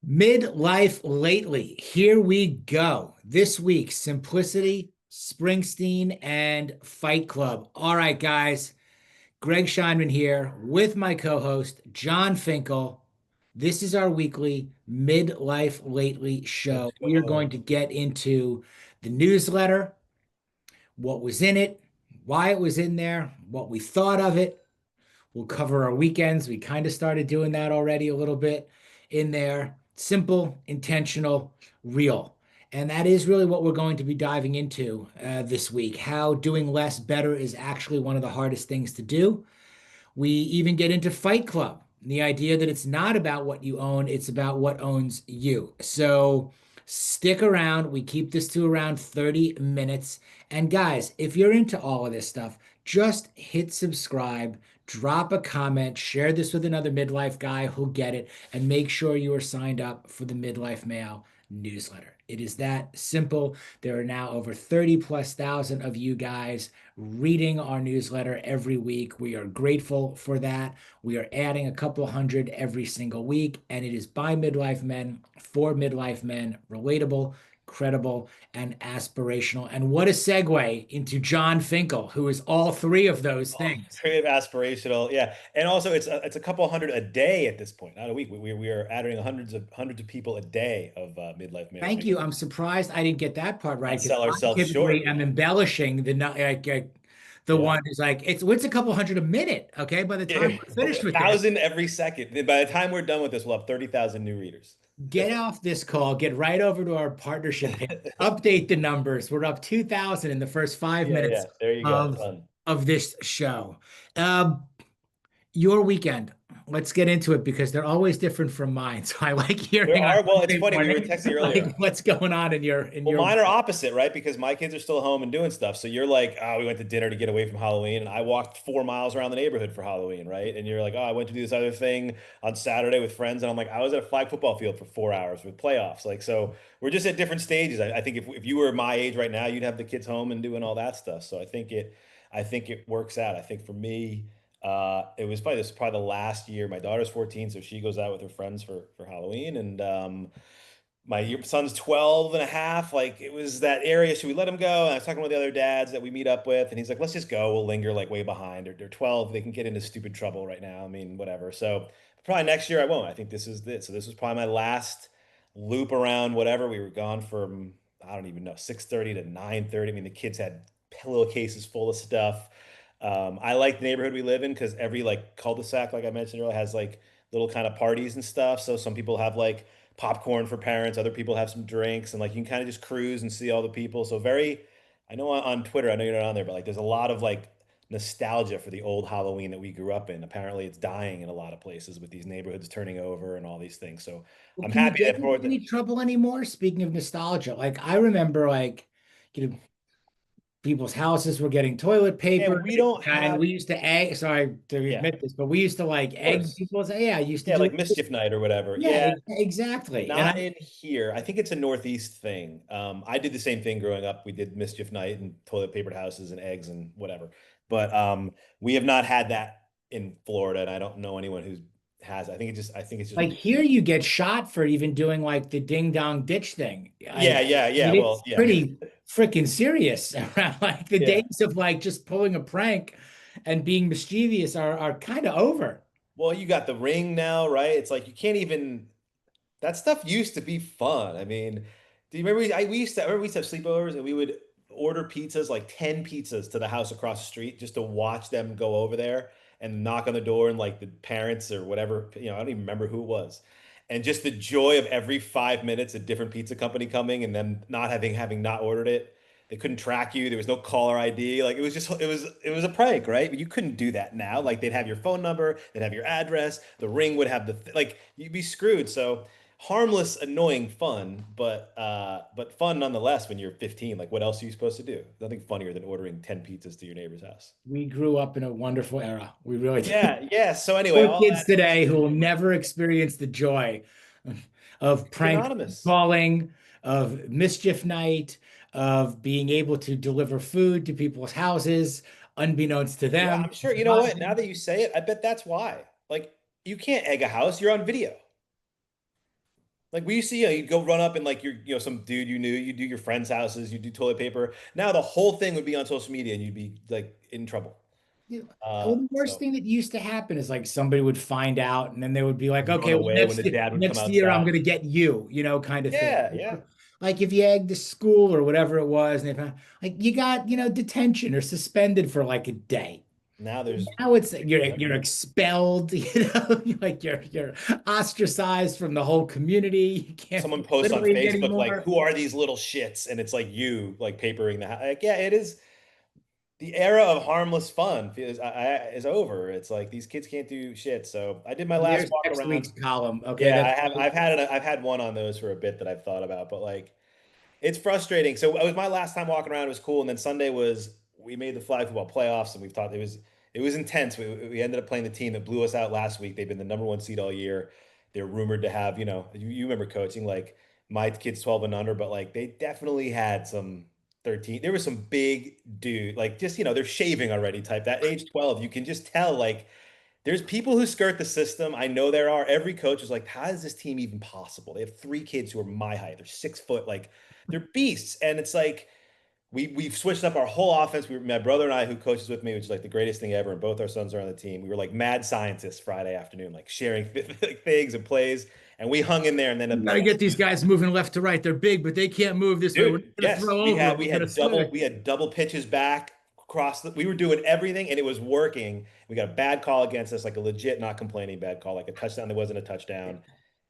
Midlife Lately. Here we go. This week, Simplicity, Springsteen, and Fight Club. All right, guys. Greg Scheinman here with my co-host, Jon Finkel. This is our weekly Midlife Lately show. Let's We are going go. to get into the newsletter, what was in it, why it was in there, what we thought of it. We'll cover our weekends. We kind of started doing that already a little bit in there. Simple, intentional, real. And that is really what we're going to be diving into this week. How doing less better is actually one of the hardest things to do. We even get into Fight Club, the idea that it's not about what you own, it's about what owns you. So stick around. We keep this to around 30 minutes. And guys, if you're into all of this stuff, just hit subscribe, drop a comment, share this with another midlife guy who'll get it, and make sure you are signed up for the Midlife Male newsletter. It is that simple. There are now over 30 plus thousand of you guys reading our newsletter every week. We are grateful for that. We are adding a couple hundred every single week, and it is by midlife men for midlife men, relatable, credible, and aspirational. And what a segue into Jon Finkel, who is all three of those Oh, things. very aspirational, yeah. And also, it's a couple hundred a day at this point, not a week. We are adding hundreds of people a day of midlife males. Thank you. I'm surprised I didn't get that part right Not because sell I ourselves typically short. am embellishing the Yeah, one who's like it's a couple hundred a minute. Okay, by the time yeah. we're A finished with this. thousand every second. By the time we're done with this, we'll have 30,000 new readers. Get off this call, get right over to our partnership page, update the numbers. We're up 2,000 in the first five Yeah, yeah. minutes There you go. of Done. this show. Um, your weekend. Let's get into it because they're always different from mine. So I like There hearing on are, well, it's Monday funny. We were morning, texting earlier. like what's going on in Well, your. mine are opposite, right? Because my kids are still home and doing stuff. So you're like, oh, we went to dinner to get away from Halloween, and I walked 4 miles around the neighborhood for Halloween, right? And you're like, oh, I went to do this other thing on Saturday with friends, and I'm like, I was at a flag football field for 4 hours with playoffs. Like, so we're just at different stages. I think if you were my age right now, you'd have the kids home and doing all that stuff. So I think it works out. I think for me, it was probably the last year. My daughter's 14, so she goes out with her friends for Halloween, and my son's 12 and a half. Like it was that area. Should we let him go? And I was talking with the other dads that we meet up with, and he's like, let's just go. We'll linger like way behind. They're 12. They can get into stupid trouble right now. I mean, whatever. So probably next year I won't. I think this is it. So this was probably my last loop around whatever. We were gone from, I don't even know, 6:30 to 9:30. I mean, the kids had pillowcases full of stuff. I like the neighborhood we live in because every like cul-de-sac, like I mentioned earlier, has like little kind of parties and stuff. So some people have like popcorn for parents. Other people have some drinks, and like you can kind of just cruise and see all the people. So very, I know on Twitter, I know you're not on there, but like there's a lot of like nostalgia for the old Halloween that we grew up in. Apparently, it's dying in a lot of places with these neighborhoods turning over and all these things. So Well, I'm can you happy get that into for the any trouble anymore? Speaking of nostalgia, like I remember, you know, people's houses were getting toilet paper, and we don't and have, we used to egg. Sorry to yeah, admit this, but we used to like of egg course, people's. Yeah, I used to yeah, do like it. mischief night or whatever. Yeah, Yeah, exactly. And not in here. I think it's a Northeast thing. I did the same thing growing up. We did mischief night and toilet papered houses and eggs and whatever. But we have not had that in Florida, and I don't know anyone who has. I think it's just like here, you get shot for even doing like the ding dong ditch thing. yeah, yeah, I yeah. mean, Well, it's yeah, pretty freaking serious around like the yeah. days of like just pulling a prank and being mischievous are kind of over. Well, you got the ring now, right? It's like you can't even. That stuff used to be fun. I mean, do you remember we used to have sleepovers and we would order pizzas, like 10 pizzas to the house across the street just to watch them go over there and knock on the door and like the parents or whatever, I don't even remember who it was. And just the joy of every 5 minutes a different pizza company coming and them not having not ordered it. They couldn't track you. There was no caller ID. Like it was a prank, right? But you couldn't do that now. Like they'd have your phone number, they'd have your address, the ring would have like you'd be screwed. So harmless, annoying fun, but fun nonetheless when you're 15. Like what else are you supposed to do? Nothing funnier than ordering 10 pizzas to your neighbor's house. We grew up in a wonderful era. We really did. Yeah, yeah. So anyway, Poor all kids that to today who will say, never experience the joy of prank synonymous. calling, of mischief night, of being able to deliver food to people's houses, unbeknownst to Yeah, them. I'm sure. You know what? Now that you say it, I bet that's why. Like you can't egg a house, you're on video. Like we used to, you'd go run up and like some dude you knew, you do your friends' houses, you do toilet paper. Now the whole thing would be on social media and you'd be like in trouble. Yeah. Well, the worst So thing that used to happen is like somebody would find out and then they would be like, run okay, well, away when the dad would come next year I'm outside. gonna get you, kind of thing. Yeah, yeah. Like if you egged the school or whatever it was, and they found like you got, detention or suspended for like a day. Now there's Now it's pictures you're everywhere. expelled, like you're ostracized from the whole community. You can't Someone be posts Little on League Facebook like, anymore. "Who are these little shits?" And it's like you like papering the house. Like, yeah, it is. The era of harmless fun is over. It's like these kids can't do shit. So I did my And last there's walk next around. week's column. Okay, Yeah, that's I've had one on those for a bit that I've thought about, but like it's frustrating. So it was my last time walking around. It was cool, and then Sunday was we made the flag football playoffs, and we thought it was intense. We ended up playing the team that blew us out last week. They've been the number one seed all year. They're rumored to have, you remember coaching like my kids 12 and under, but like they definitely had some 13. There was some big dude, like just they're shaving already type. That age 12, you can just tell like there's people who skirt the system. I know there are. Every coach is like, how is this team even possible? They have three kids who are my height. They're 6 foot, like they're beasts. And it's like we've switched up our whole offense. My brother and I, who coaches with me, which is like the greatest thing ever, and both our sons are on the team. We were like mad scientists Friday afternoon, like sharing things and plays. And we hung in there. And then You got to get these guys moving left to right. They're big, but they can't move this way. We're dude, not going to yes, throw over them. we We're going to had swing. double pitches back across we were doing everything and it was working. We got a bad call against us, like a legit not complaining bad call, like a touchdown that wasn't a touchdown.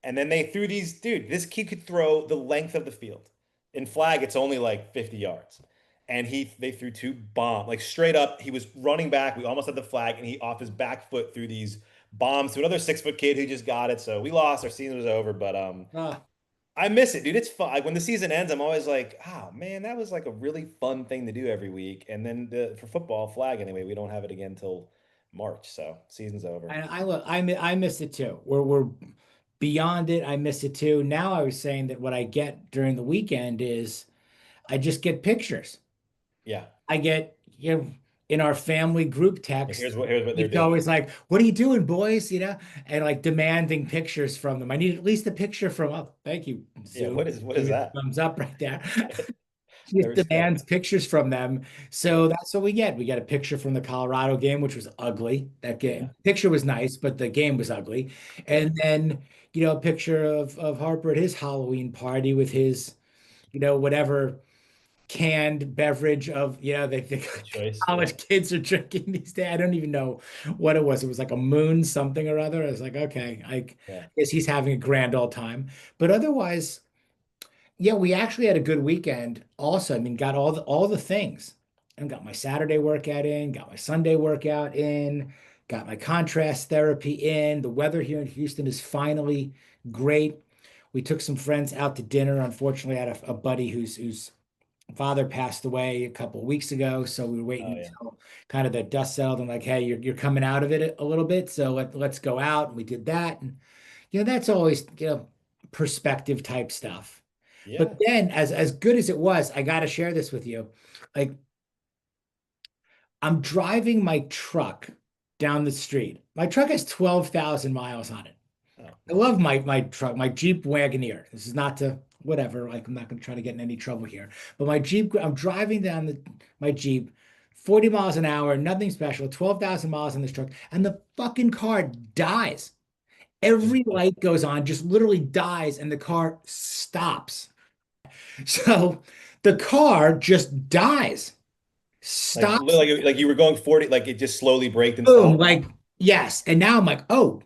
And then they threw these, dude, this kid could throw the length of the field. In flag, it's only like 50 yards. And they threw two bombs, like straight up. He was running back. We almost had the flag, and he off his back foot threw these bombs to another 6 foot kid who just got it. So we lost. Our season was over. But Ah, I miss it, dude. It's fun. Like, when the season ends, I'm always like, oh man, that was like a really fun thing to do every week. And then for football flag anyway, we don't have it again till March, so season's over. I look, I miss it too. We're beyond it. I miss it too. Now I was saying that what I get during the weekend is I just get pictures. Yeah. I get, in our family group text, Here's what they're it's doing. always like, what are you doing, boys? And like demanding pictures from them. I need at least a picture from, oh, thank you, Yeah. Zoom. What Give is me that? the thumbs up right there. She just Never seen that. demands pictures from them. Yeah. So that's what we get. We get a picture from the Colorado game, which was ugly. That Yeah. game picture was nice, but the game was ugly. Yeah. And then, a picture of Harper at his Halloween party with his, whatever canned beverage of, the Of choice. Yeah. college kids are drinking these days. I don't even know what it was. It was like a moon something or other. I was like, okay, I Yeah. guess he's having a grand old time. But otherwise, yeah, we actually had a good weekend also. I mean, got all the things. And got my Saturday workout in, got my Sunday workout in, got my contrast therapy in. The weather here in Houston is finally great. We took some friends out to dinner. Unfortunately, I had a buddy whose father passed away a couple of weeks ago, so we were waiting Oh yeah. until kind of the dust settled and like, hey, you're coming out of it a little bit, so let's go out. And we did that, and that's always perspective type stuff. But Yeah. then, as good as it was, I got to share this with you. Like, I'm driving my truck down the street. My truck has 12,000 miles on it. Oh, I love my truck, my Jeep Wagoneer. This is not to whatever, like I'm not going to try to get in any trouble here. But my Jeep, I'm driving down my Jeep, 40 miles an hour, nothing special, 12,000 miles in this truck, and the fucking car dies. just Every light goes on, just literally dies, and the car stops. So the car just dies, stops, like you were going 40, like it just slowly braked and boom, stopped. like yes. And now I'm like, oh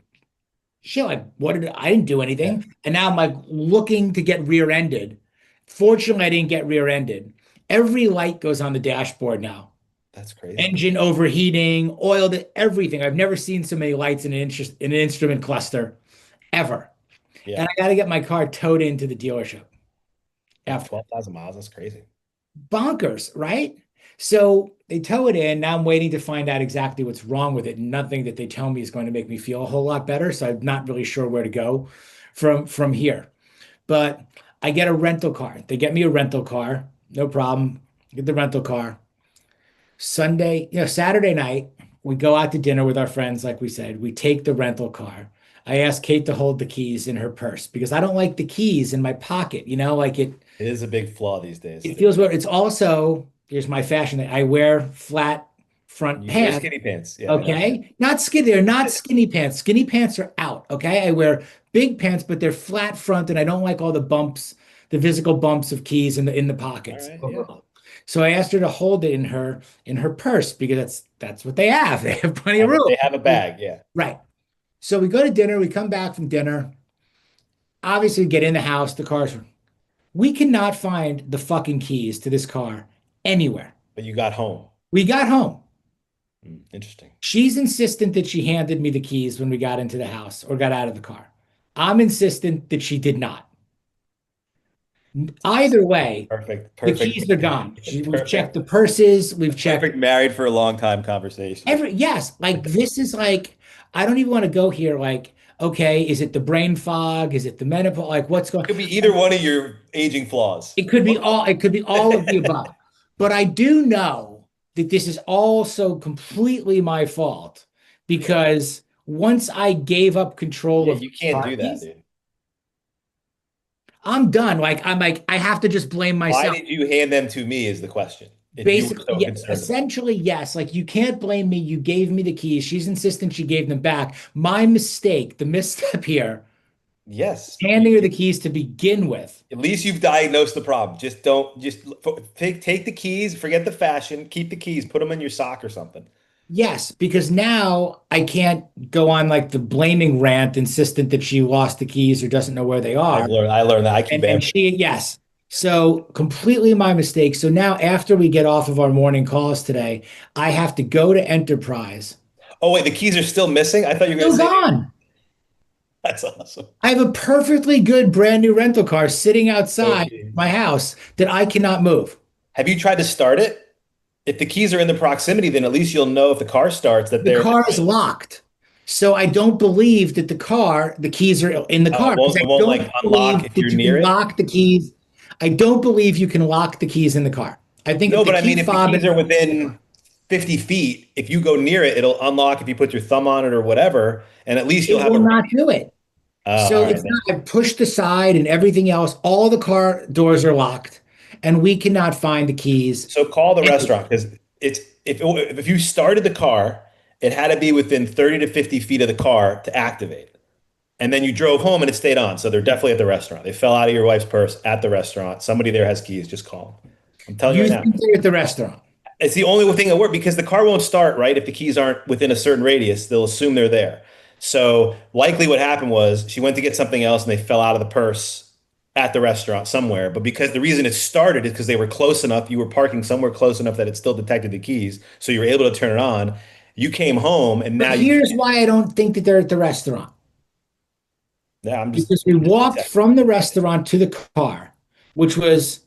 shit, like I didn't do Yeah. anything. And now I'm like looking to get rear-ended. Fortunately, I didn't get rear-ended. Every light goes on the dashboard now. That's crazy. Engine overheating, oiled, everything. I've never seen so many lights in an instrument cluster ever. Yeah. And I got to get my car towed into the dealership Yeah. after. 12,000 miles. That's crazy. Bonkers, right? So they tow it in. Now I'm waiting to find out exactly what's wrong with it. Nothing that they tell me is going to make me feel a whole lot better. So I'm not really sure where to go from here. But I get a rental car. They get me a rental car, no problem. Get the rental car. Saturday night, we go out to dinner with our friends, like we said. We take the rental car. I asked Kate to hold the keys in her purse because I don't like the keys in my pocket, like It is a big flaw these days. it feels weird. It's also, here's my fashion. I wear flat front You wear pants. skinny pants. Yeah, I know. Okay. Not skinny. They're not skinny pants. Skinny pants are out. Okay. I wear big pants, but they're flat front and I don't like all the bumps, the physical bumps of keys in the All pockets right. Yeah. overall. So I asked her to hold it in her purse because that's what they have. They have plenty of room. They have a bag. Yeah. Right. So we go to dinner, we come back from dinner. Obviously, we get in the house, the car's we cannot find the fucking keys to this car anywhere. But you got home. We got home. Interesting. She's insistent that she handed me the keys when we got into the house or got out of the car. I'm insistent that she did not. Either way, Perfect. the Perfect. keys are gone. We've checked Perfect. the purses, we've checked Perfect married for a long time conversation. yes, like this is like I don't even want to go here like okay, is it the brain fog? Is it the menopause? Like what's going Could be either one of your aging flaws. it could be all of the above. But I do know that this is also completely my fault because once I gave up control Yeah, of you can't car do that, keys, dude. I'm done. Like I have to just blame Why myself. did you hand them to me is the question. If you were Basically, so yeah, concerned about it. essentially, yes. Like you can't blame me. You gave me the keys. She's insistent she gave them back. My mistake, the misstep here, Yes. handing her the keys to begin with. At least you've diagnosed the problem. Just don't just take the keys, forget the fashion, keep the keys, put them in your sock or something. Yes, because now I can't go on like the blaming rant, insistent that she lost the keys or doesn't know where they are. I learned that. I keep And answering. she, yes. So completely my mistake. So now after we get off of our morning calls today, I have to go to Enterprise. Oh wait, the keys are still missing? I thought you were gonna Still say gone. that's awesome. I have a perfectly good brand new rental car sitting outside Okay. my house that I cannot move. Have you tried to start it? If the keys are in the proximity, then at least you'll know if the car starts that The they're car is locked. So I don't believe that the keys are in the car because I it won't don't like unlock believe if you're that you near can it. lock the keys. I don't believe you can lock the keys in the car. I think if No, the but I key mean if the fob keys are in within 50 feet, if you go near it, it'll unlock if you put your thumb on it or whatever, and at least you'll it have will a not do it. all So right. it's not, I've pushed aside and everything else. All the car doors are locked and we cannot find the keys. So call the And restaurant because it's if you started the car, it had to be within 30 to 50 feet of the car to activate. And then you drove home and it stayed on. So they're definitely at the restaurant. They fell out of your wife's purse at the restaurant. Somebody there has keys. Just call them. I'm telling you you right think now. they're at the restaurant. It's the only thing that works because the car won't start, right? If the keys aren't within a certain radius, they'll assume they're there. So likely what happened was she went to get something else and they fell out of the purse at the restaurant somewhere. But because the reason it started is because they were close enough, you were parking somewhere close enough that it still detected the keys. So you were able to turn it on. You came home and But now you here's can't. why I don't think that they're at the restaurant. Yeah, Because we I'm just walked from the restaurant to the car, which was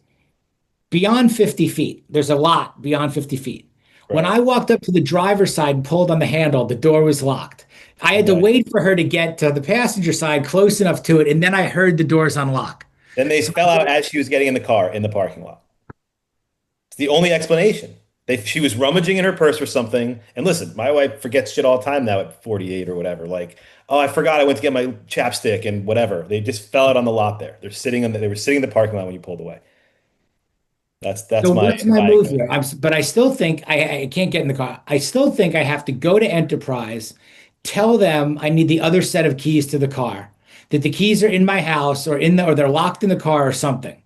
beyond 50 feet. There's a lot beyond 50 feet. When right. I walked up to the driver's side and pulled on the handle, the door was locked. I had to Right. wait for her to get to the passenger side close enough to it, and then I heard the doors unlock. Then they So fell out as she was getting in the car in the parking lot. It's the only explanation. She was rummaging in her purse for something. And listen, my wife forgets shit all the time now at 48 or whatever. Like, oh, I forgot I went to get my chapstick and whatever. They just fell out on the lot there. They were sitting in the parking lot when you pulled away. That's my what's my move diagnosis. here? But I still think I can't get in the car. I still think I have to go to Enterprise, tell them I need the other set of keys to the car, that the keys are in my house or they're locked in the car or something.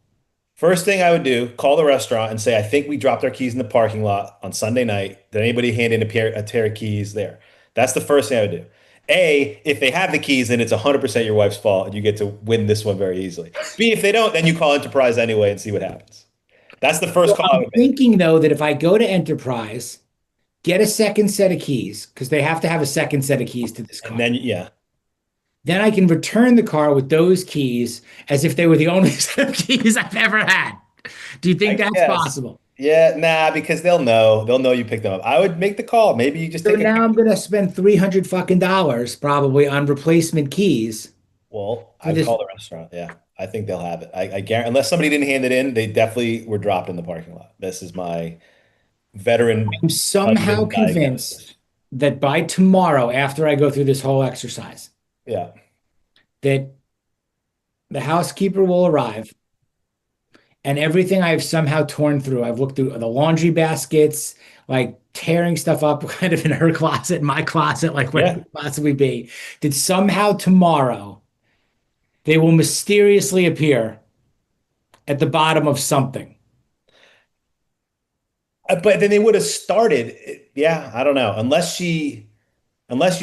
First thing I would do, call the restaurant and say, I think we dropped our keys in the parking lot on Sunday night. Did anybody hand in a pair of keys there? That's the first thing I would do. A, if they have the keys, then it's 100% your wife's fault and you get to win this one very easily. B, if they don't, then you call Enterprise anyway and see what happens. That's the first So call I I'm would make. thinking though that if I go to Enterprise, get a second set of keys, because they have to have a second set of keys to this And car. then, yeah, Then I can return the car with those keys as if they were the only set of keys I've ever had. Do you think I that's guess. possible? Yeah, nah, because they'll know. They'll know you picked them up. I would make the call. Maybe you just So take a now I'm picture. gonna spend 300 fucking dollars probably on replacement keys Well, for I'd this. call the restaurant. Yeah, I think they'll have it. I guarantee, unless somebody didn't hand it in, they definitely were dropped in the parking lot. This is my veteran I'm somehow husband convinced diagnosis. that by tomorrow, after I go through this whole exercise, Yeah. that the housekeeper will arrive and everything I've somehow torn through, I've looked through the laundry baskets, like tearing stuff up kind of in her closet, my closet, like where it Yeah. could possibly be, that somehow tomorrow they will mysteriously appear at the bottom of something. But then they would have started. Yeah, I don't know. Unless you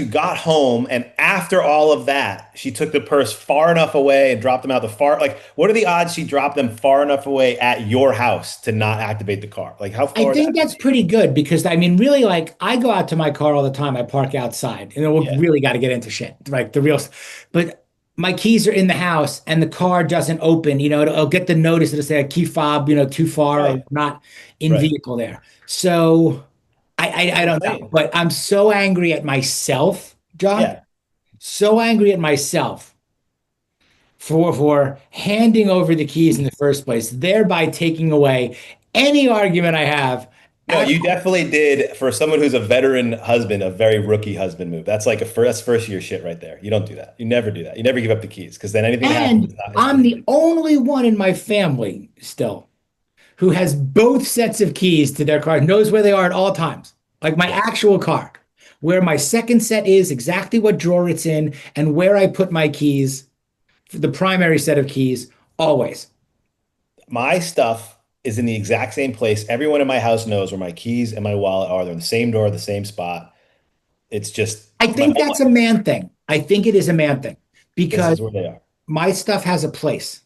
got home and after all of that, she took the purse far enough away and dropped them out the far, like, what are the odds she dropped them far enough away at your house to not activate the car? Like, how I far is think that? that's pretty good because I mean, really, like I go out to my car all the time. I park outside, and then we Yeah. really got to get into shit, like the real. But my keys are in the house, and the car doesn't open. I'll get the notice. It'll say a key fob, too far or Right. not in Right. vehicle there. So I I'm don't know, saying. but I'm so angry at myself, John. Yeah. So angry at myself for handing over the keys in the first place, thereby taking away any argument I have No, at you definitely did for someone who's a veteran husband, a very rookie husband move. That's like that's first year shit right there. You don't do that. You never do that. You never give up the keys because then anything that happens, And it's not, I'm the only one in my family still who has both sets of keys to their car, knows where they are at all times, like my yeah. actual car, where my second set is, exactly what drawer it's in, and where I put my keys, the primary set of keys, always. My stuff is in the exact same place. Everyone in my house knows where my keys and my wallet are. They're in the same door, the same spot. It's just I my think whole that's a life. man thing. I think it is a man thing This because is where they are. my stuff has a place.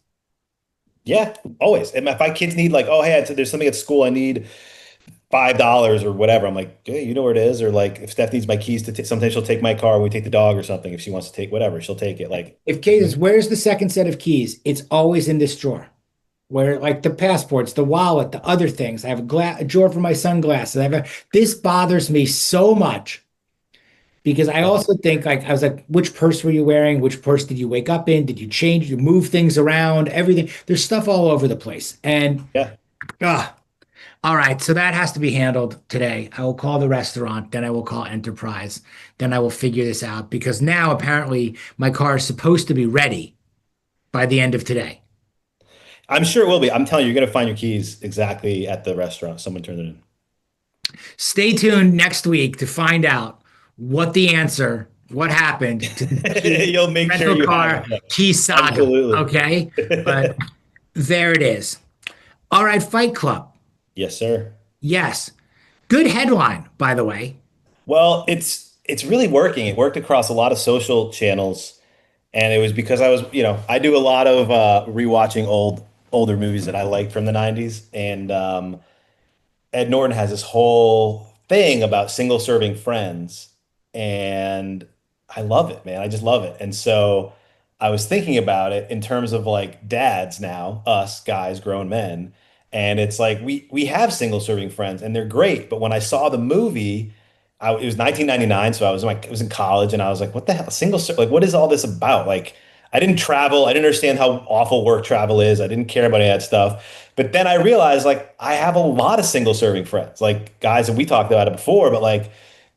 Yeah, always. And if my kids need like, oh, hey, there's something at school I need $5 or whatever, I'm like, hey, you know where it is? Or like, if Steph needs my keys to, sometimes she'll take my car when we take the dog or something. If she wants to take whatever, she'll take it. Like, If Kate says, where's the second set of keys? It's always in this drawer. Where like the passports, the wallet, the other things. I have a drawer for my sunglasses. This bothers me so much because I yeah, also think like I was like, which purse were you wearing? Which purse did you wake up in? Did you change? Did you move things around? Everything. There's stuff all over the place. And yeah. ah, all right, so that has to be handled today. I will call the restaurant, then I will call Enterprise, then I will figure this out because now apparently my car is supposed to be ready by the end of today. I'm sure it will be. I'm telling you, you're gonna find your keys exactly at the restaurant. Someone turned it Stay tuned next week to find out what happened to the in. You'll make sure rental you have car it. key saga. Absolutely. Okay. But there it is. All right, Fight Club. Yes, sir. Yes. Good headline, by the way. Well, it's really working. It worked across a lot of social channels, and it was because I was, I do a lot of rewatching older movies that I liked from the 90s, and Ed Norton has this whole thing about single serving friends, and I love it, man. I just love it. And so I was thinking about it in terms of like dads now, us guys, grown men, and it's like we have single serving friends, and they're great. But when I saw the movie, it was 1999, so I was in college, and I was like, what the hell, like, what is all this about? Like, I didn't travel. I didn't understand how awful work travel is. I didn't care about any of that stuff. But then I realized like I have a lot of single serving friends, like guys, and we talked about it before, but like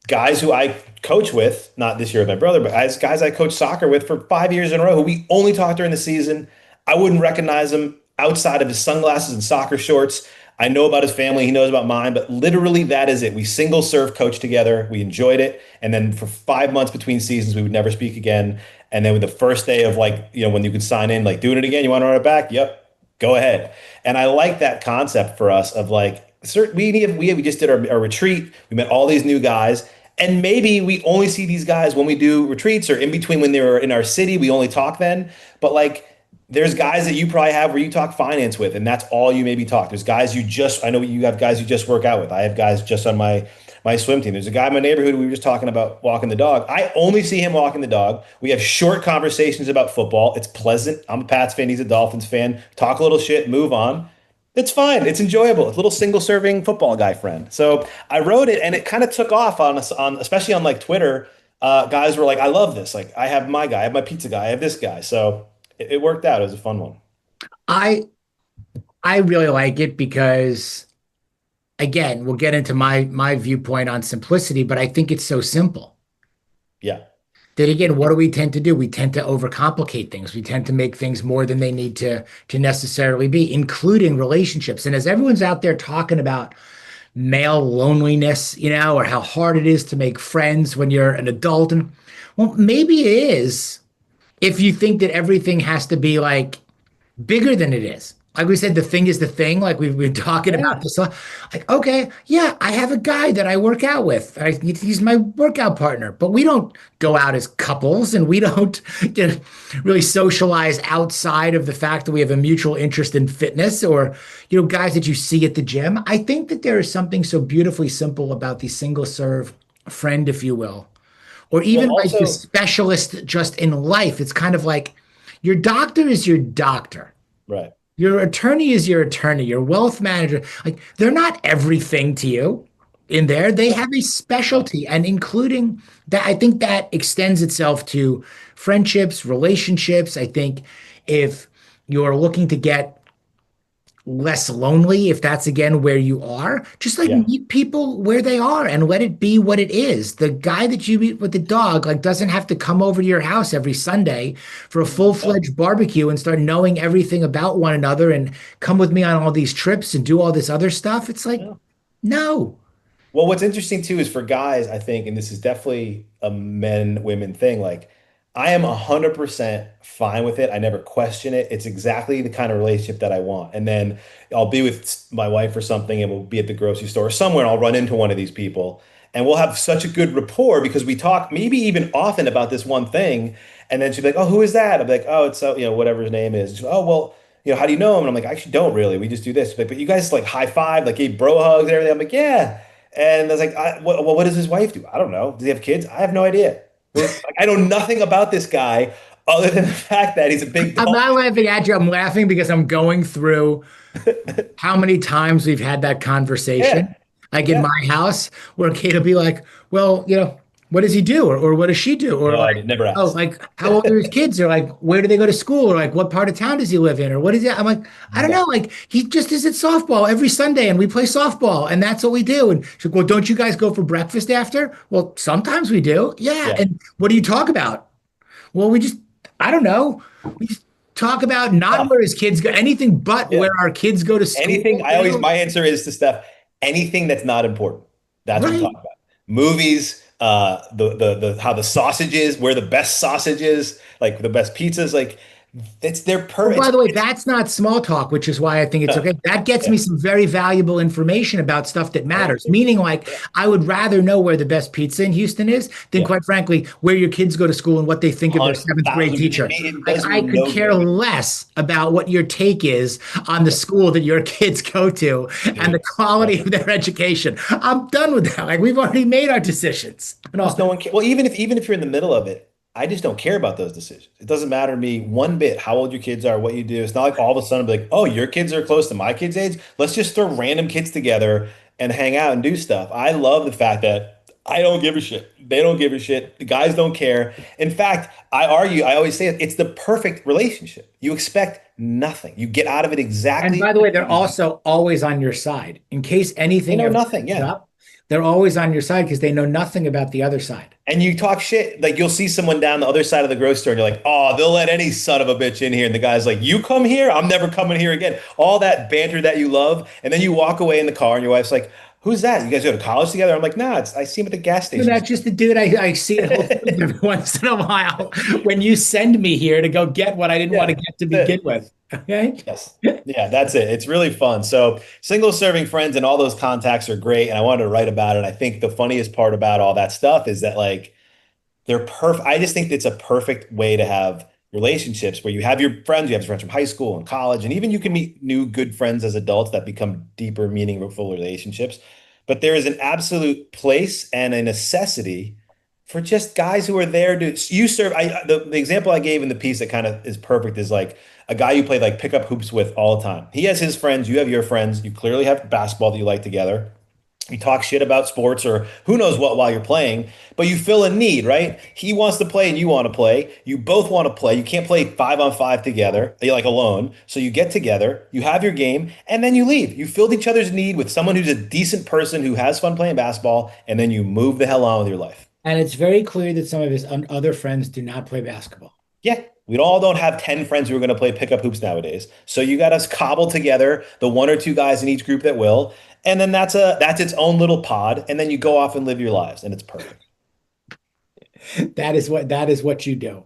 guys who I coach with, not this year with my brother, but as guys I coach soccer with for 5 years in a row, who we only talk during the season. I wouldn't recognize him outside of his sunglasses and soccer shorts. I know about his family, he knows about mine, but literally that is it. We single serve coach together. We enjoyed it. And then for 5 months between seasons, we would never speak again. And then with the first day of like, when you could sign in, like doing it again, you want to run it back? Yep, go ahead. And I like that concept for us of like, we just did our retreat. We met all these new guys. And maybe we only see these guys when we do retreats or in between when they were in our city. We only talk then. But like, there's guys that you probably have where you talk finance with, and that's all you maybe talk. There's guys I know you have guys you just work out with. I have guys just on my swim team. There's a guy in my neighborhood we were just talking about walking the dog. I only see him walking the dog. We have short conversations about football. It's pleasant. I'm a Pats fan. He's a Dolphins fan. Talk a little shit, move on. It's fine. It's enjoyable. It's a little single serving football guy friend. So I wrote it and it kind of took off on us on especially on like Twitter. Guys were like, I love this. Like I have my guy, I have my pizza guy, I have this guy. So it worked out. It was a fun one. I I really like it because again, we'll get into my viewpoint on simplicity, but I think it's so simple. Yeah. Then again, what do we tend to do? We tend to overcomplicate things. We tend to make things more than they need to necessarily be, including relationships. And as everyone's out there talking about male loneliness, or how hard it is to make friends when you're an adult, and well, maybe it is if you think that everything has to be like bigger than it is. Like we said, the thing is the thing. Like we've been talking Yeah. about this. Like, okay, yeah, I have a guy that I work out with. He's my workout partner, but we don't go out as couples, and we don't really socialize outside of the fact that we have a mutual interest in fitness, or guys that you see at the gym. I think that there is something so beautifully simple about the single serve friend, if you will, or Well, even like the also, specialist just in life. It's kind of like your doctor is your doctor. right. Your attorney is your attorney, your wealth manager. Like they're not everything to you in there. They have a Yeah. specialty, and including that, I think that extends itself to friendships, relationships. I think if you're looking to get less lonely, if that's again where you are, just like Yeah. meet people where they are and let it be what it is. The guy that you meet with the dog like doesn't have to come over to your house every Sunday for a Yeah. full-fledged barbecue and start knowing everything about one another and come with me on all these trips and do all this other stuff. It's like, Yeah. no. Well, what's interesting too is for guys, I think, and this is definitely a men women thing. Like, I am 100% fine with it. I never question it. It's exactly the kind of relationship that I want. And then I'll be with my wife or something, and we'll be at the grocery store or somewhere, and I'll run into one of these people, and we'll have such a good rapport because we talk maybe even often about this one thing. And then she'll be like, "Oh, who is that?" I'm like, "Oh, it's so, whatever his name is." She's like, "Oh, well, how do you know him?" And I'm like, "I actually don't really. We just do this." She's like, "But you guys like high five, like gave bro hugs and everything." I'm like, "Yeah." And I was like, well, what does his wife do? I don't know. Does he have kids? I have no idea. Like, I know nothing about this guy other than the fact that he's a big I'm dog. not laughing at you. I'm laughing because I'm going through how many times we've had that conversation, Yeah, like in yeah. my house, where Kate will be like, well, what does he do? Or what does she do? Or No, like, I never oh, asked. like, how old are his kids? Or like, where do they go to school? Or like, what part of town does he live in? Or what is it? I'm like, I don't No. know. Like, he just is at softball every Sunday and we play softball and that's what we do. And she's like, well, don't you guys go for breakfast after? Well, sometimes we do. Yeah. Yeah. And what do you talk about? Well, I don't know. We just talk about not Stuff. where his kids go, anything but Yeah. where our kids go to school. Anything, my answer is to Steph, anything that's not important. That's what we talk Right. about. Movies, how the sausage is, where the best sausage is, like the best pizzas, like Well, by the way, it's that's not small talk, which is why I think it's no, okay. That gets yeah, me some very valuable information about stuff that I matters. agree. Meaning, like, Yeah, I would rather know where the best pizza in Houston is than, yeah. quite frankly, where your kids go to school and what they think of their seventh grade 100%. teacher. It Like, does I me could no care good. less about what your take is on the Yeah, school that your kids go to and the dude. Yeah. quality of their education. I'm done with that. Like, we've already made our decisions. And Plus, all. no one cares. Well, even if you're in the middle of it, I just don't care about those decisions. It doesn't matter to me one bit how old your kids are, what you do. It's not like all of a sudden I'll be like, oh, your kids are close to my kids' age. Let's just throw random kids together and hang out and do stuff. I love the fact that I don't give a shit. They don't give a shit. The guys don't care. In fact, I always say it's the perfect relationship. You expect nothing. You get out of it And exactly by the what way, they're you need. also always on your side. In case They anything know ever nothing. comes Yeah. up, they're always on your side because they know nothing about the other side. And you talk shit, like you'll see someone down the other side of the grocery store, and you're like, "Oh, they'll let any son of a bitch in here." And the guy's like, "You come here, I'm never coming here again." All that banter that you love, and then you walk away in the car, and your wife's like, "Who's that? You guys go to college together?" I'm like, "Nah, I see him at the gas You're station." not just the dude I see at Whole Foods every once in a while when you send me here to go get what I didn't want to Yeah, get to that's begin it. with. Okay. Yes. Yeah, that's it. It's really fun. So, single serving friends and all those contacts are great, and I wanted to write about it. I think the funniest part about all that stuff is that like they're perfect. I just think it's a perfect way to have relationships where you have friends from high school and college, and even you can meet new good friends as adults that become deeper, meaningful relationships. But there is an absolute place and a necessity for just guys who are there to you serve. The example I gave in the piece that kind of is perfect is like a guy you play like pickup hoops with all the time. He has his friends, you have your friends, you clearly have basketball that you like together. You talk shit about sports or who knows what while you're playing, but you fill a need, right? He wants to play and you want to play. You both want to play. You can't play 5-on-5 together, like alone. So you get together, you have your game, and then you leave. You filled each other's need with someone who's a decent person who has fun playing basketball, and then you move the hell on with your life. And it's very clear that some of his other friends do not play basketball. Yeah. We all don't have 10 friends who are going to play pickup hoops nowadays. So you got to cobble together the one or two guys in each group that will. And then that's its own little pod. And then you go off and live your lives, and it's perfect. That is what you do.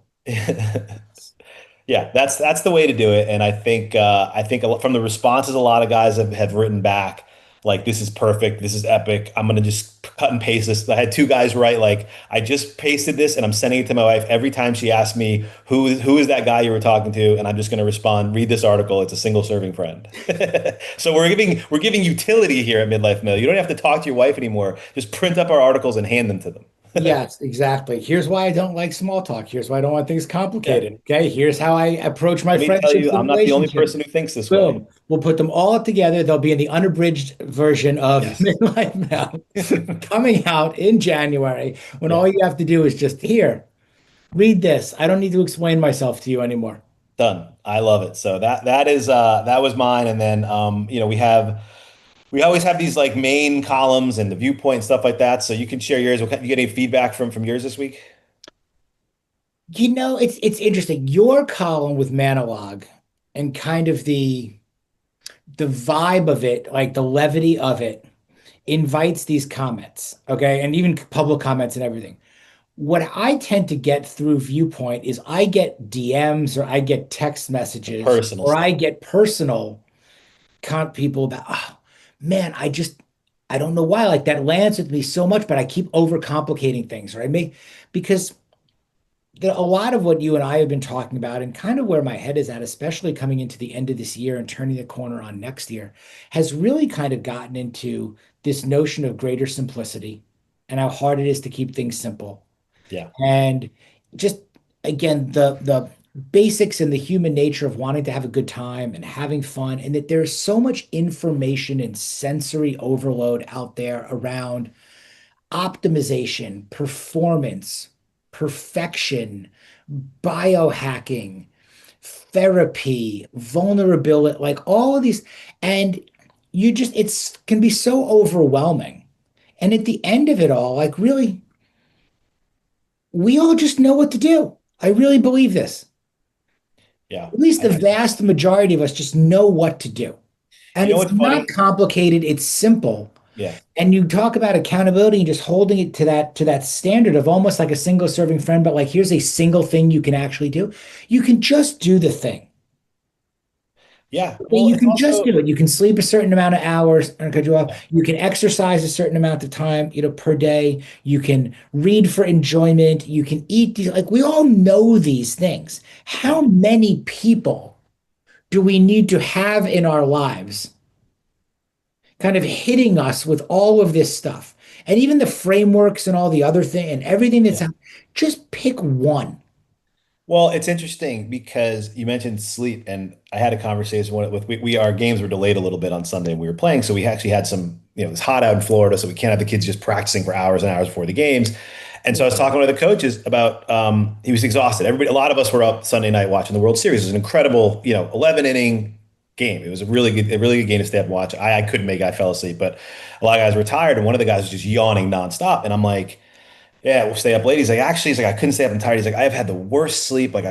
Yeah, that's the way to do it. And I think from the responses, a lot of guys have written back like, this is perfect, this is epic. I'm gonna just cut and paste this. I had two guys write like, I just pasted this and I'm sending it to my wife every time she asks me who is that guy you were talking to, and I'm just gonna respond, read this article. It's a single serving friend. So we're giving utility here at Midlife Mill. You don't have to talk to your wife anymore. Just print up our articles and hand them to them. Yes, exactly. Here's why I don't like small talk. Here's why I don't want things Yeah. complicated. Okay. Here's how I approach my Let me tell friendships you, and I'm not the only relationships. person who thinks this way. Boom. We'll put them all together. They'll be in the unabridged version of Yes. Midlife Male coming out in January when Yeah. all you have to do is just here, read this. I don't need to explain myself to you anymore. Done. I love it. So that was mine. And then we always have these like main columns and the viewpoint and stuff like that. So you can share yours. You get any feedback from yours this week? It's interesting. Your column with Manologue and kind of the vibe of it, like the levity of it, invites these comments, okay, and even public comments and everything. What I tend to get through Viewpoint is I get DMs or I get text messages Personal or I stuff. get personal people about, oh man, I don't know why like that lands with me so much, but I keep overcomplicating things, right? Because a lot of what you and I have been talking about and kind of where my head is at, especially coming into the end of this year and turning the corner on next year, has really kind of gotten into this notion of greater simplicity and how hard it is to keep things simple. Yeah. And just again, the basics and the human nature of wanting to have a good time and having fun, and that there's so much information and sensory overload out there around optimization, performance, perfection, biohacking, therapy, vulnerability, like all of these. And it's can be so overwhelming. And at the end of it all, like really, we all just know what to do. I really believe this. Yeah. At least the vast majority of us just know what to do. You And know it's what's not funny? complicated, it's simple. Yeah. And you talk about accountability and just holding it to that standard of almost like a single serving friend, but like here's a single thing you can actually do. You can just do the thing. Yeah. Okay, Well, you it's can just also do it. You can sleep a certain amount of hours and cut you off. yeah. You can exercise a certain amount of time, per day. You can read for enjoyment. You can eat like we all know these things. Yeah. How many people do we need to have in our lives kind of hitting us with all of this stuff? And even the frameworks and all the other thing and everything that's Yeah. out, just pick one. Well, it's interesting because you mentioned sleep, and I had a conversation with our games were delayed a little bit on Sunday, and we were playing, so we actually had some, it's hot out in Florida, so we can't have the kids just practicing for hours and hours before the games. And so I was talking to the coaches about he was exhausted. Everybody, a lot of us were up Sunday night watching the World Series. It was an incredible, 11 inning game. It was a really good game to stay up and watch. I couldn't make it. I fell asleep, but a lot of guys were tired, and one of the guys was just yawning nonstop, and I'm like. Yeah, we'll stay up late. He's like, I couldn't stay up. I'm tired. He's like, I've had the worst sleep. Like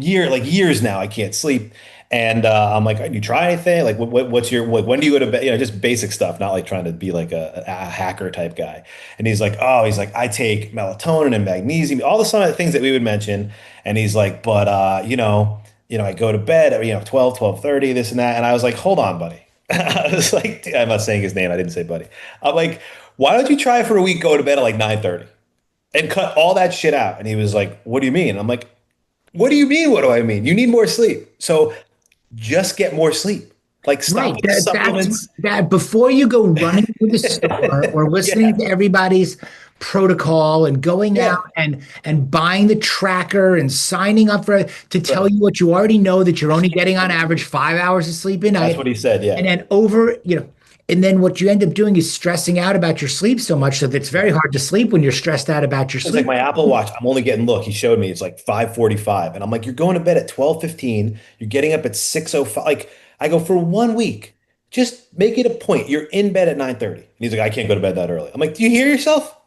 years now, I can't sleep. And I'm like, you try anything? Like, what's your, when do you go to bed? Just basic stuff, not like trying to be like a hacker type guy. And he's like, I take melatonin and magnesium, all the some of the things that we would mention. And he's like, but, I go to bed at, 12:30, this and that. And I was like, hold on, buddy. I was like, I'm not saying his name. I didn't say buddy. I'm like, why don't you try for a week, go to bed at like 9:30? And cut all that shit out. And he was like, what do you mean? I'm like, what do you mean? What do I mean? You need more sleep. So just get more sleep. Like stop Right. with the supplements. That before you go running to the store or Yeah. listening to everybody's protocol and going out Yeah. and buying the tracker and signing up for to tell Right. you what you already know that you're only getting on average 5 hours of sleep a That's night. what he said. And Yeah. then and then what you end up doing is stressing out about your sleep so much that it's very Yeah. hard to sleep when you're stressed out about your It's like sleep. my Apple Watch. I'm only getting, look, he showed me it's like 5:45. And I'm like, you're going to bed at 12:15. You're getting up at 6:05. Like I go for 1 week. Just make it a point. You're in bed at 9:30. And he's like, I can't go to bed that early. I'm like, do you hear yourself?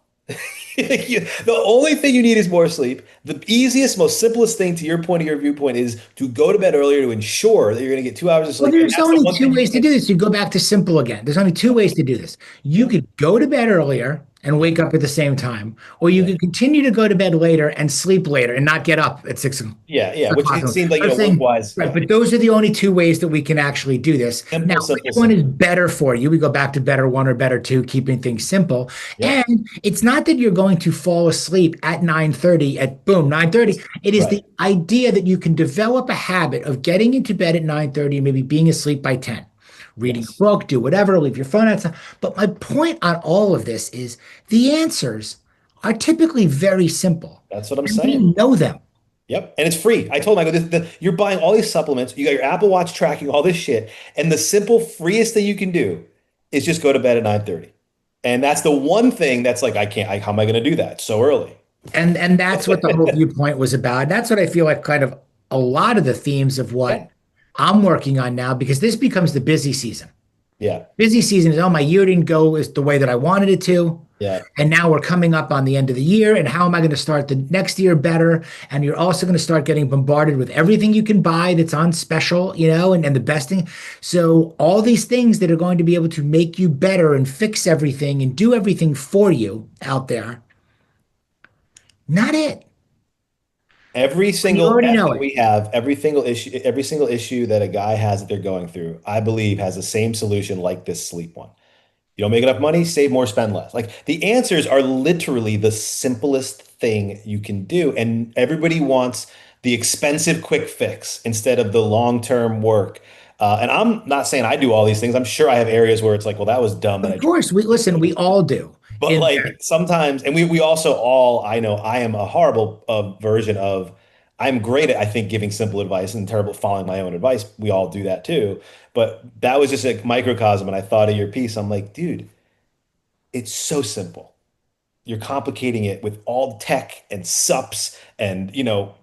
The only thing you need is more sleep. The easiest, most simplest thing to your point of your viewpoint is to go to bed earlier to ensure that you're going to get 2 hours of Well, sleep. And there's that's the only one two thing you ways to can't. do this. You go back to simple again. There's only two ways to do this. You Yeah. could go to bed earlier and wake up at the same time, or you Yeah. could continue to go to bed later and sleep later and not get up at Yeah. Yeah. Which o'clock. it seems like, I'm work saying, wise. right, Yeah. but those are the only two ways that we can actually do this. Now, Simple, which simple, one is simple. better for you? We go back to better one or better two, keeping things simple. Yep. And it's not that you're going to fall asleep at 9:30 at boom, 9:30. It is Right. the idea that you can develop a habit of getting into bed at 9:30 and maybe being asleep by 10. Reading a Yes. book, do whatever, leave your phone outside. But my point on all of this is the answers are typically very simple, That's what I'm and saying. we know them. Yep. And it's free. I told him, I go, you're buying all these supplements. You got your Apple Watch tracking all this shit. And the simple, freest thing you can do is just go to bed at 9:30. And that's the one thing that's like, how am I going to do that so early? And that's what the whole viewpoint was about. That's what I feel like kind of a lot of the themes of Yeah. what I'm working on now, because this becomes the busy season. Yeah. Busy season is, oh, my year didn't go as the way that I wanted it to. Yeah. And now we're coming up on the end of the year. And how am I going to start the next year better? And you're also going to start getting bombarded with everything you can buy that's on special, and the best thing. So, all these things that are going to be able to make you better and fix everything and do everything for you out there, not it. Every You single already F know that it. we have, every single issue that a guy has that they're going through, I believe has the same solution like this sleep one. You don't make enough money, save more, spend less. Like the answers are literally the simplest thing you can do. And everybody wants the expensive quick fix instead of the long-term work. And I'm not saying I do all these things. I'm sure I have areas where it's like, well, that was dumb that Of I tried. course, we listen, we all do But in like there. sometimes, and we also all, I know I am a horrible version of, I'm great at, I think, giving simple advice and terrible at following my own advice. We all do that too. But that was just a microcosm. And I thought of your piece. I'm like, dude, it's so simple. You're complicating it with all tech and sups and, Well,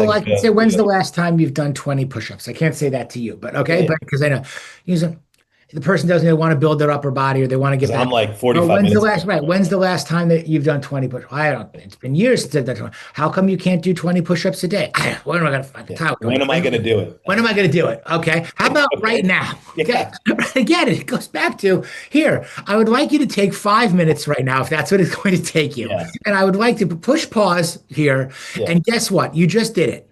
I like can say, when's the last time you've done 20 push-ups? I can't say that to you, but yeah, okay, yeah. but because I know usually the person doesn't really want to build their upper body or they want to get Because I'm back. like Oh, 45 when's the minutes last, ago. right? When's the last time that you've done 20 push-ups? I don't, it's been years since I've done 20. How come you can't do 20 push-ups a day? When am I going to find the Yeah. time? When am I going to do it? When am I going to do it? Okay. How about right Okay. now? Okay. Yeah. Again, it goes back to here. I would like you to take 5 minutes right now, if that's what it's going to take you. Yeah. And I would like to push pause here. Yeah. And guess what? You just did it.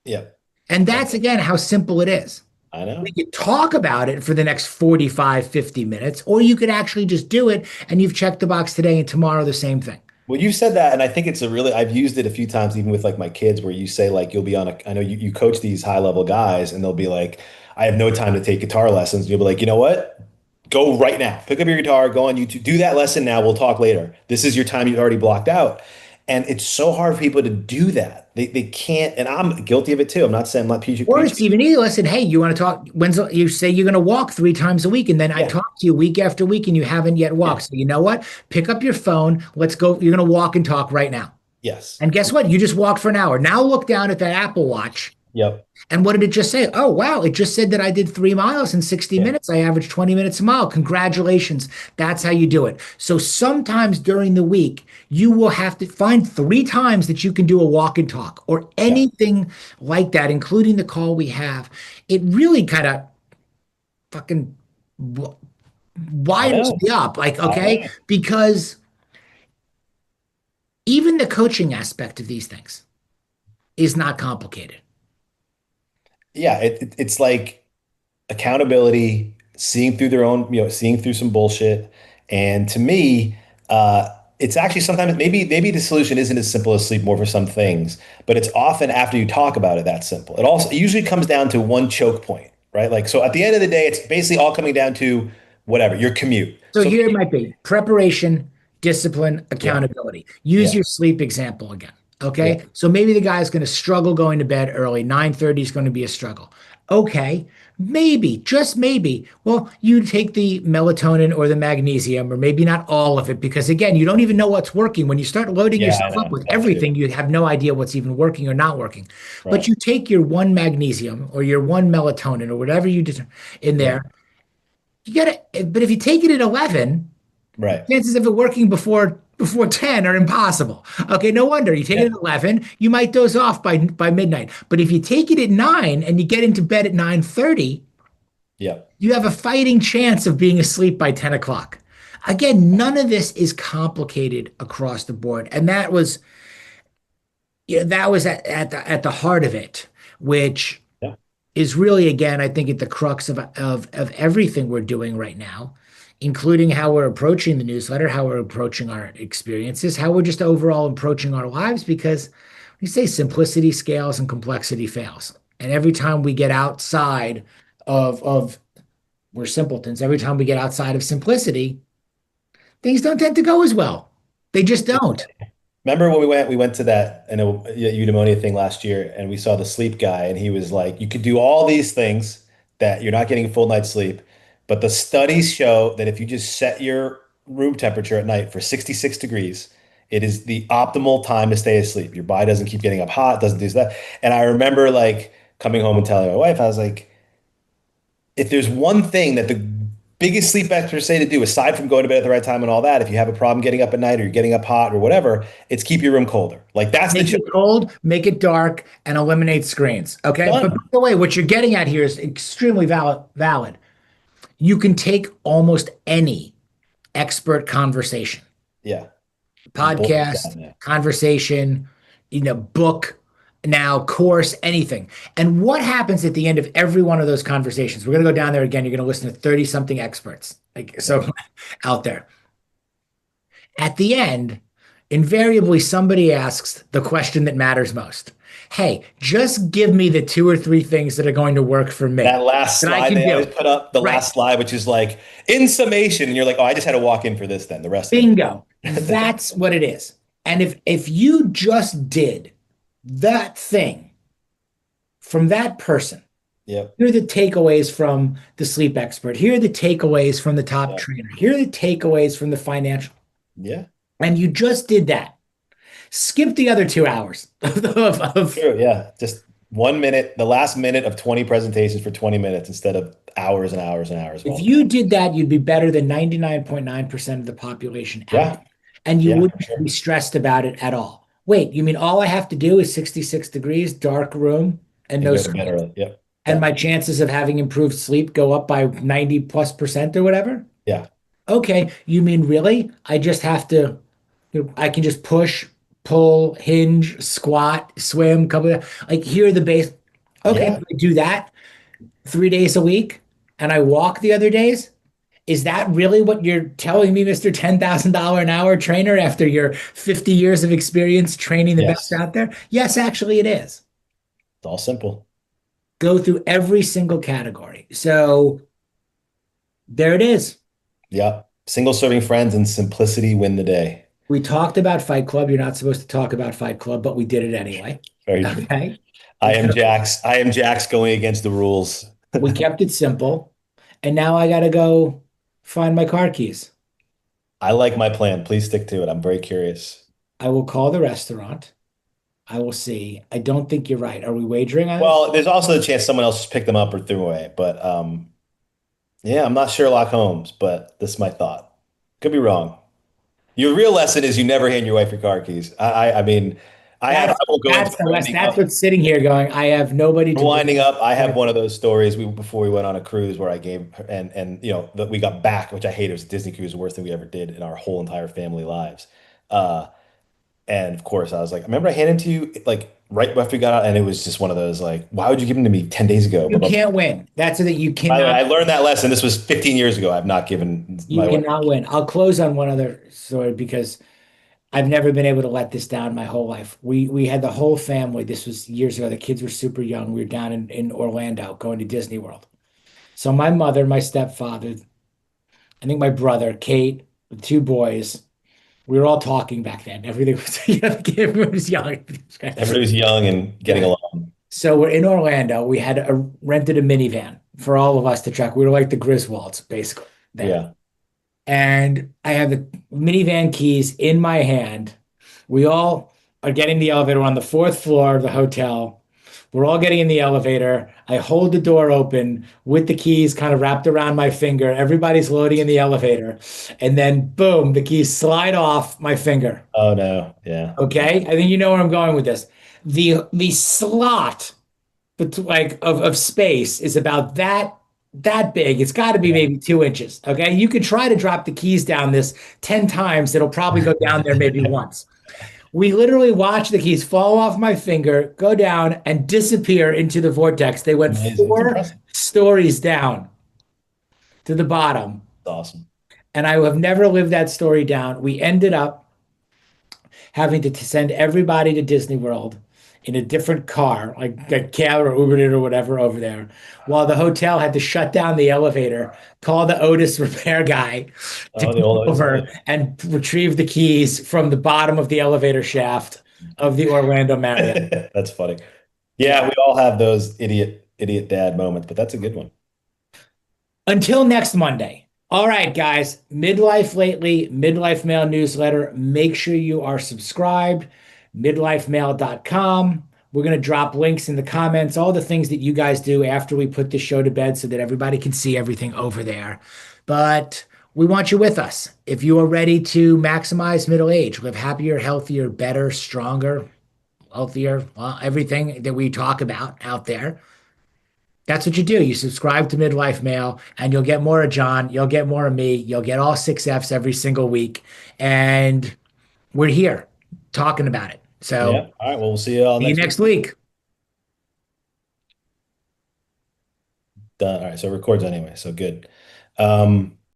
Yeah. And That's that's it. again how simple it is. I We know. could talk about it for the next 45, 50 minutes, or you could actually just do it and you've checked the box today and tomorrow the same thing. Well, you said that, and I think it's I've used it a few times, even with like my kids, where you say, like, you'll be on I know you coach these high level guys, and they'll be like, I have no time to take guitar lessons. You'll be like, you know what? Go right now. Pick up your guitar, go on YouTube, do that lesson now. We'll talk later. This is your time you've already blocked out. And it's so hard for people to do that. They can't, and I'm guilty of it too. I'm not saying I'm not preaching. Or it's even easier. Listen, hey, you want to talk? You say you're going to walk 3 times a week, and then I Yeah. talk to you week after week, and you haven't yet Yeah. walked. So you know what? Pick up your phone. Let's go. You're going to walk and talk right now. Yes. And guess what? You just walked for an hour. Now look down at that Apple Watch. Yep. And what did it just say? Oh, wow. It just said that I did 3 miles in 60 Yeah. minutes. I averaged 20 minutes a mile. Congratulations. That's how you do it. So sometimes during the week, you will have to find 3 times that you can do a walk and talk or Yeah. anything like that, including the call we have. It really kind of fucking I widens know. me up. Like, I okay, know. because even the coaching aspect of these things is not complicated. Yeah. It's like accountability, seeing through their own, seeing through some bullshit. And to me, it's actually sometimes maybe the solution isn't as simple as sleep more for some things, but it's often after you talk about it that simple. It usually comes down to one choke point, right? Like so at the end of the day, it's basically all coming down to whatever, your commute. So So here it might be preparation, discipline, yeah, accountability. Use yeah, your sleep example again. yeah, Okay. So maybe the guy's going to struggle going to bed early. 9:30 is going to be a struggle. Okay. Maybe, just maybe. Well, you take the melatonin or the magnesium, or maybe not all of it, because again, you don't even know what's working. When you start loading yeah, I yourself up know. with That too. everything, you have no idea what's even working or not working. But Right. you take your one magnesium or your one melatonin or whatever you did in Yeah. there, you got to, but if you take it at 11, Right. chances of it working before before 10 are impossible. Okay, no wonder. You take it Yeah. at 11, you might doze off by midnight. But if you take it at 9 and you get into bed at 9:30, Yeah. you have a fighting chance of being asleep by 10 o'clock. Again, none of this is complicated across the board. And that was, that was at the heart of it, which Yeah. is really, again, I think at the crux of everything we're doing right now, including how we're approaching the newsletter, how we're approaching our experiences, how we're just overall approaching our lives, because we say simplicity scales and complexity fails. And every time we get outside of we're simpletons, every time we get outside of simplicity, things don't tend to go as well. They just don't. Remember when we went to that eudaimonia thing last year, and we saw the sleep guy, and he was like, you could do all these things that you're not getting a full night's sleep, but the studies show that if you just set your room temperature at night for 66 degrees, it is the optimal time to stay asleep. Your body doesn't keep getting up hot, doesn't do that. And I remember like coming home and telling my wife, I was like, if there's one thing that the biggest sleep experts say to do, aside from going to bed at the right time and all that, if you have a problem getting up at night or you're getting up hot or whatever, it's keep your room colder. Like that's the Make it cold, make it dark, and eliminate screens. Okay. But by done. the way, what you're getting at here is extremely valid. You can take almost any expert conversation, Yeah. And boil it podcast, down. Yeah. conversation, book, now course, anything. And what happens at the end of every one of those conversations? We're going to go down there again. You're going to listen to 30 something experts. Like, so out there. At the end, invariably somebody asks the question that matters most. Hey, just give me the two or three things that are going to work for That me last that I slide can they always do. put up, the Right. last slide, which is like in summation, and you're like, oh, I just had to walk in for this then. The rest of Bingo. it. That's what it is. And if you just did that thing from that person, Yep. here are the takeaways from the sleep expert. Here are the takeaways from the top Yep. trainer. Here are the takeaways from the financial. Yeah. And you just did that. Skip the other 2 hours of True. Yeah. Just 1 minute, the last minute of 20 presentations for 20 minutes instead of hours and hours and hours of if all the you time. did that, you'd be better than 99.9% of the population out Yeah. there. And you Yeah. wouldn't be stressed about it at all. Wait, you mean all I have to do is 66 degrees, dark room, and And no go to bed screens? early. Yep. And Done. my chances of having improved sleep go up by 90 plus percent or whatever? Yeah. Okay, you mean really? I just have to, I can just push, pull, hinge, squat, swim, couple of, like here are the base. Okay, Yeah. if I do that 3 days a week and I walk the other days. Is that really what you're telling me, Mr. $10,000 an hour trainer, after your 50 years of experience training the best Yes. out there? Yes, actually, it is. It's all simple. Go through every single category. So there it is. Yep. Single serving friends and simplicity win the day. We talked about Fight Club. You're not supposed to talk about Fight Club, but we did it anyway. Very true. Okay. I am Jax. I am Jax going against the rules. We kept it simple. And now I got to go find my car keys. I like my plan. Please stick to it. I'm very curious. I will call the restaurant. I will see. I don't think you're right. Are we wagering on this? Well, there's also the chance someone else just picked them up or threw them away. But yeah, I'm not Sherlock Holmes, but this is my thought. Could be wrong. Your real lesson is you never hand your wife your car keys. I mean, I That's won't go into that's the less. winding That's up. what's sitting here going. I have nobody For to winding bring. up, I have one of those stories before we went on a cruise where I gave and that we got back, which I hate. It was a Disney cruise, the worst thing we ever did in our whole entire family lives. Uh, and of course, I was like, remember I handed him to you like right after we got out, and it was just one of those like, why would you give him to me 10 days ago? You But can't win. That's the thing. You by the way, I cannot. learned that lesson. This was 15 years ago. I've not given You my wife. cannot win. I'll close on one other story because I've never been able to let this down my whole life. We had the whole family. This was years ago. The kids were super young. We were down in Orlando going to Disney World. So my mother, my stepfather, I think my brother, Kate, the two boys, we were all talking back then. Everything was, everyone was young. Everybody was young and getting Yeah. along. So we're in Orlando. We had rented a minivan for all of us to track. We were like the Griswolds, basically, there. Yeah. And I have the minivan keys in my hand. We all are getting the elevator on the fourth floor of the hotel. We're all getting in the elevator. I hold the door open with the keys kind of wrapped around my finger. Everybody's loading in the elevator. And then boom, the keys slide off my finger. Oh no. Yeah. Okay. I think you know where I'm going with this. The slot like of space is about that big. It's got to be Yeah. maybe 2 inches. Okay. You could try to drop the keys down this 10 times. It'll probably go down there maybe once. We literally watched the keys fall off my finger, go down, and disappear into the vortex. They went Amazing. It's 4 impressive. stories down to the bottom. It's awesome. And I have never lived that story down. We ended up having to send everybody to Disney World in a different car, like a cab or Ubered it or whatever over there, while the hotel had to shut down the elevator, call the Otis repair guy to Oh, the come old over and retrieve the keys from the bottom of the elevator shaft of the Orlando Marriott. That's funny. Yeah, Yeah. we all have those idiot dad moments, but that's a good one. Until next Monday. All right, guys. Midlife Lately, Midlife Male newsletter. Make sure you are subscribed. Midlifemale.com. We're going to drop links in the comments, all the things that you guys do after we put the show to bed so that everybody can see everything over there. But we want you with us. If you are ready to maximize middle age, live happier, healthier, better, stronger, healthier, well, everything that we talk about out there, that's what you do. You subscribe to Midlife Mail and you'll get more of John. You'll get more of me. You'll get all 6 Fs every single week. And we're here talking about it. So Yeah. All right. Well, we'll see you all see you next week. next week. Done. All right. So it records anyway. So good. Um,